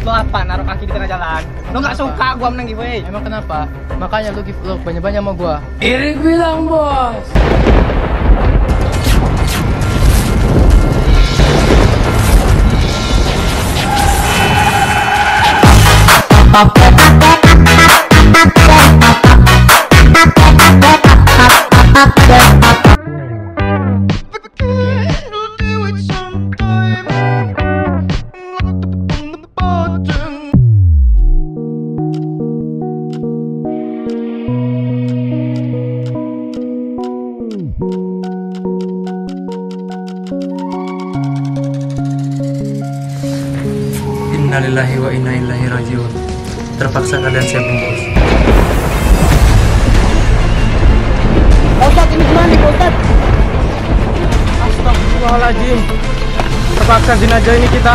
Lo apa naruh kaki di tengah jalan? Lo nggak suka gua menang giveaway? Emang kenapa? Makanya lu give vlog banyak-banyak sama gua. Iri bilang bos. Innalillahi wa inna ilaihi rajiun. Terpaksa kalian saya bungkus. Pak Ustadz, ini gimana nih Pak Ustadz? Astagfirullahaladzim. Terpaksa jenazah ini kita.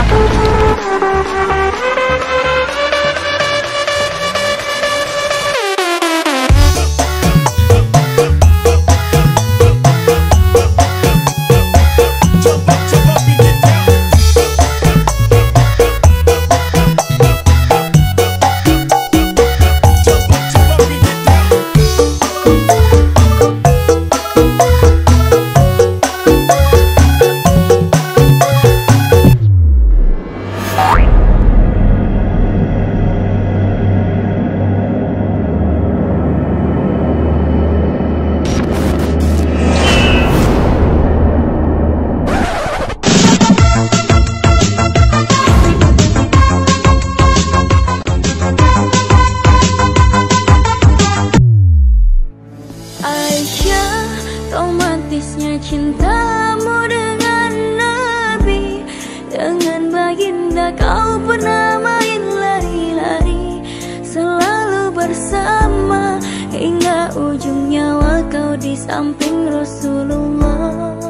Romantisnya cintamu dengan Nabi, dengan baginda kau pernah main lari-lari, selalu bersama hingga ujung nyawa kau di samping Rasulullah.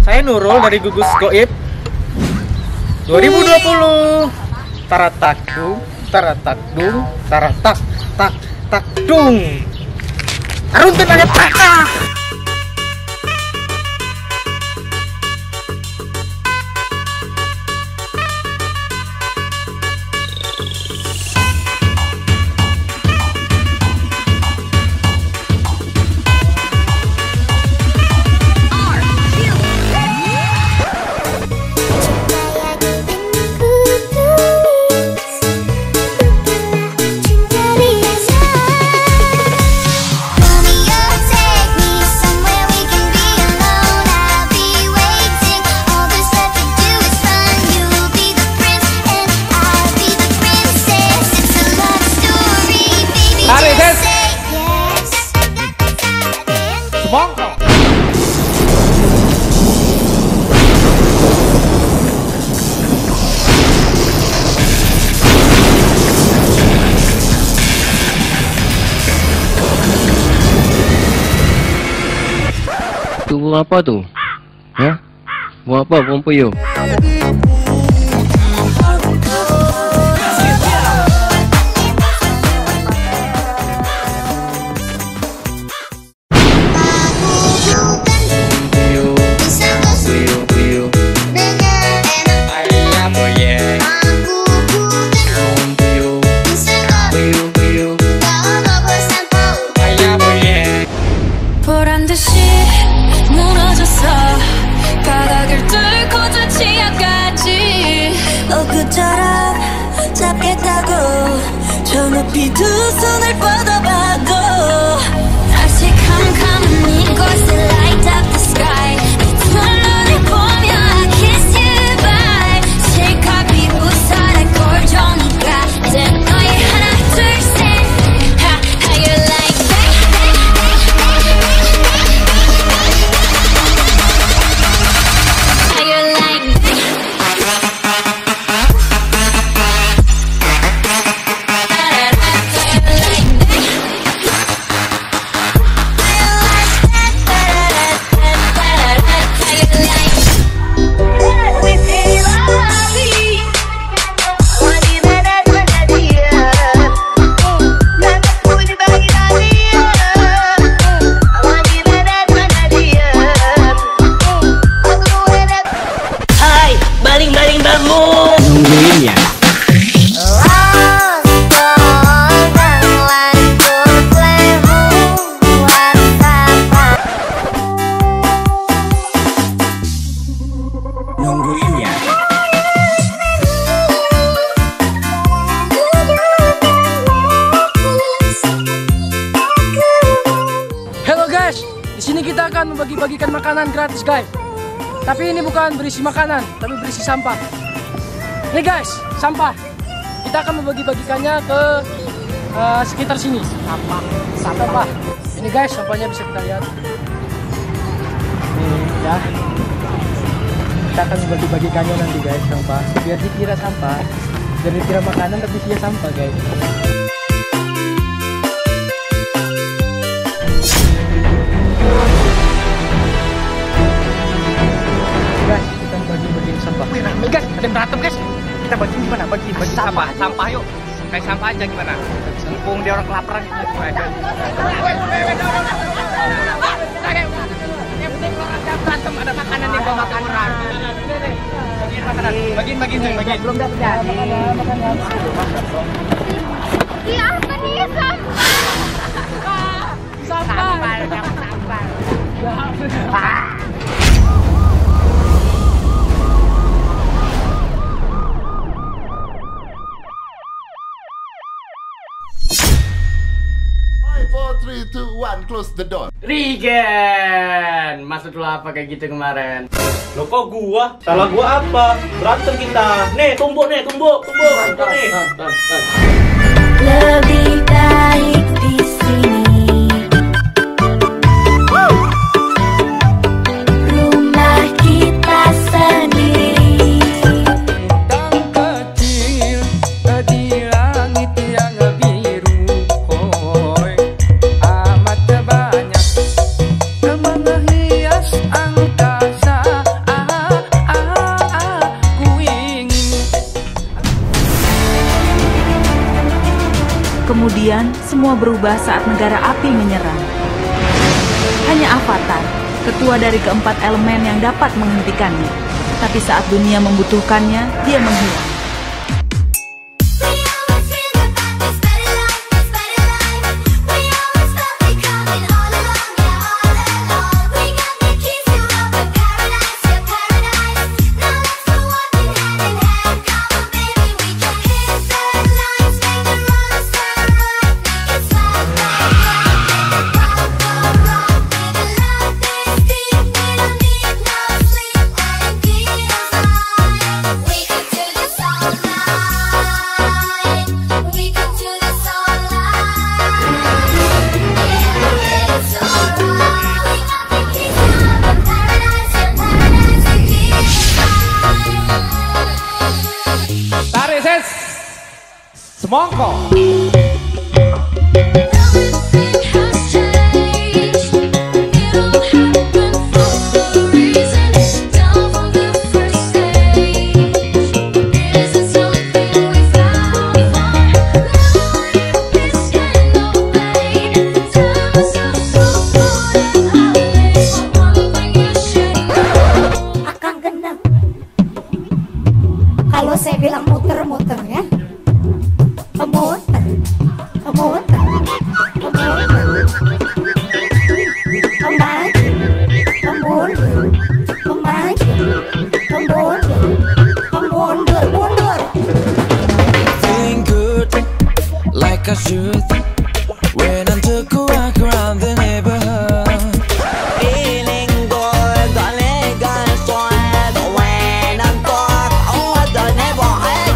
Saya Nurul dari Gugus Goib 2020. Taratakdung, taratakdung, taratak tak takdung. Aruntun ada takah. Tu buang apa tu? Ya? Buang apa? Buang puyuh? 잡겠다고 저 높이 두 손을 뻗어봐도 다시 캄캄한 이곳에 light up the sky 두 눈을 보며 I kiss you bye 실컷 비웃어라 꼴종이가 이제 너의 하나 둘셋 How you like that How you like that membagi-bagikan makanan gratis guys. Tapi ini bukan berisi makanan, tapi berisi sampah. Nih guys, sampah. Kita akan membagi-bagikannya ke sekitar sini. Sampah. Ini guys, sampahnya bisa kita lihat. Nih ya. Kita akan membagi-bagikannya nanti guys, sampah. Biar dikira sampah, biar dikira makanan tapi dia sampah guys. Guys, kita bagi-bagiin sampah. Wih, rame guys, ada yang berantem guys. Kita bagi gimana? Bagi sampah yuk. Kayak sampah aja gimana? Mumpung dia orang kelaparan gitu. Yang penting orang jangan berantem, ada makanan di bawah makan orang. Bagiin. Belum dapat jadi. Iya, apa nih sampah? Close the door. Regen, maksud lo apa kayak gitu kemarin? Lo kok gua? Salah gua apa? Berantem kita. Nih, tumbuk nih. Lebih baik di sini. Rumah kita sendiri. Bintang kecil di langit yang biru, hoi amat banyak menghias angkasa. Ku ingin. Kemudian semua berubah saat negara api menyerang. Hanya Avatar, ketua dari keempat elemen yang dapat menghentikannya. Tapi saat dunia membutuhkannya, dia menghilang. Semongko. Akan genap. Kalau saya bilang muter-muter ya. Feeling good, like I should, when I took a walk around the neighborhood. Feeling good, darling, sweat when I talk over the neighborhood.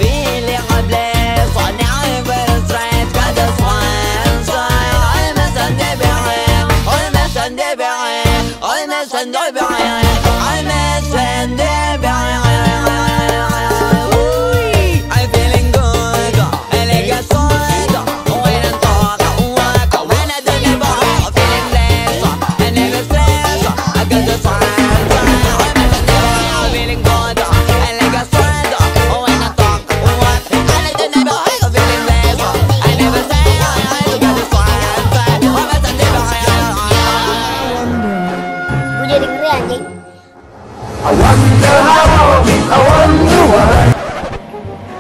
Feeling blessed, now I'm very straight, got the swans. I'm a Sunday berry, I'm a Sunday berry, I'm a Sunday berry, I'm a Sunday berry.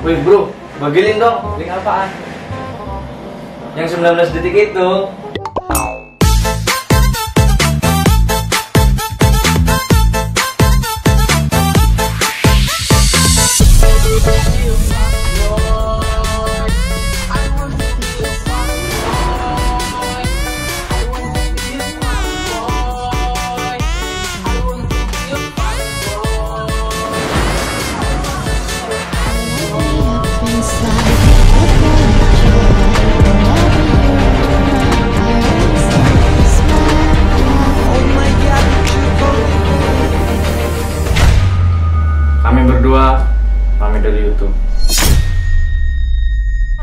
Wih bro, bagi link dong. Link apaan? Yang 19 detik itu. itu.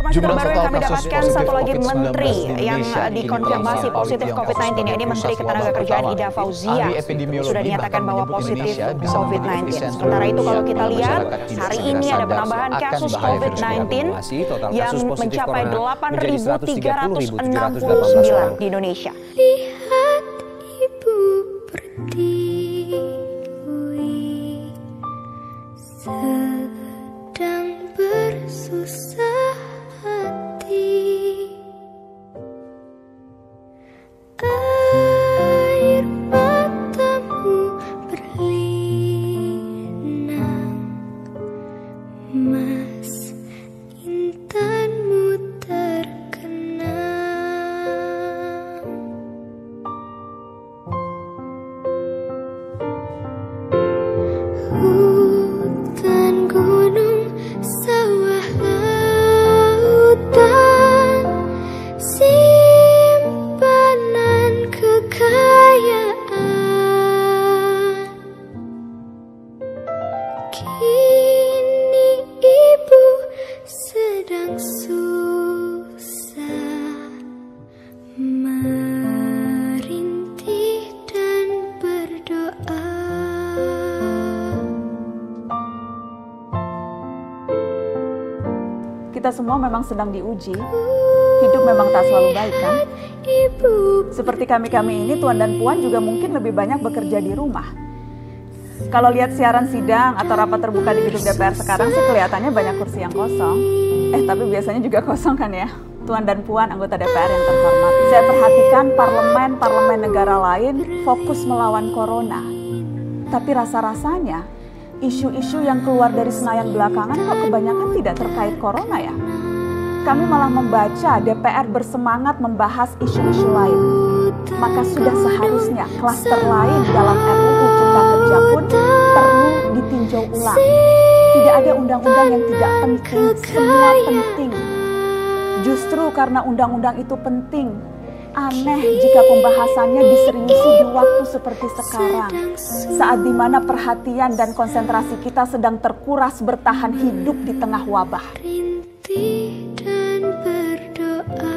Informasi terbaru yang kami dapatkan, satu lagi menteri yang dikonfirmasi positif COVID-19, ini Menteri Ketenagakerjaan Ida Fauzia sudah dinyatakan bahwa positif COVID-19. Sementara itu kalau kita lihat, hari ini ada penambahan kasus COVID-19 yang mencapai 8.369 di Indonesia. Lihat ibu berdiri sedang bersusah hati. Air matamu berlinang, mas intanmu terkenang. Hutan, gunung, sawah, lautan, simpanan kekayaan. Kini ibu sedang susah merintih dan berdoa. Kita semua memang sedang diuji. Hidup memang tak selalu baik, kan? Seperti kami-kami ini, Tuan dan Puan juga mungkin lebih banyak bekerja di rumah. Kalau lihat siaran sidang atau rapat terbuka di gedung DPR sekarang sih kelihatannya banyak kursi yang kosong. Tapi biasanya juga kosong kan ya? Tuan dan Puan anggota DPR yang terhormat. Saya perhatikan parlemen negara lain fokus melawan corona. Tapi rasa-rasanya isu-isu yang keluar dari Senayan belakangan kok kebanyakan tidak terkait corona ya? Kami malah membaca DPR bersemangat membahas isu-isu lain. Maka sudah seharusnya klaster lain dalam RUU Cipta Kerja pun perlu ditinjau ulang. Tidak ada undang-undang yang tidak penting, semua penting. Justru karena undang-undang itu penting, aneh jika pembahasannya diseriusi di waktu seperti sekarang, saat dimana perhatian dan konsentrasi kita sedang terkuras bertahan hidup di tengah wabah. Rintih dan berdoa.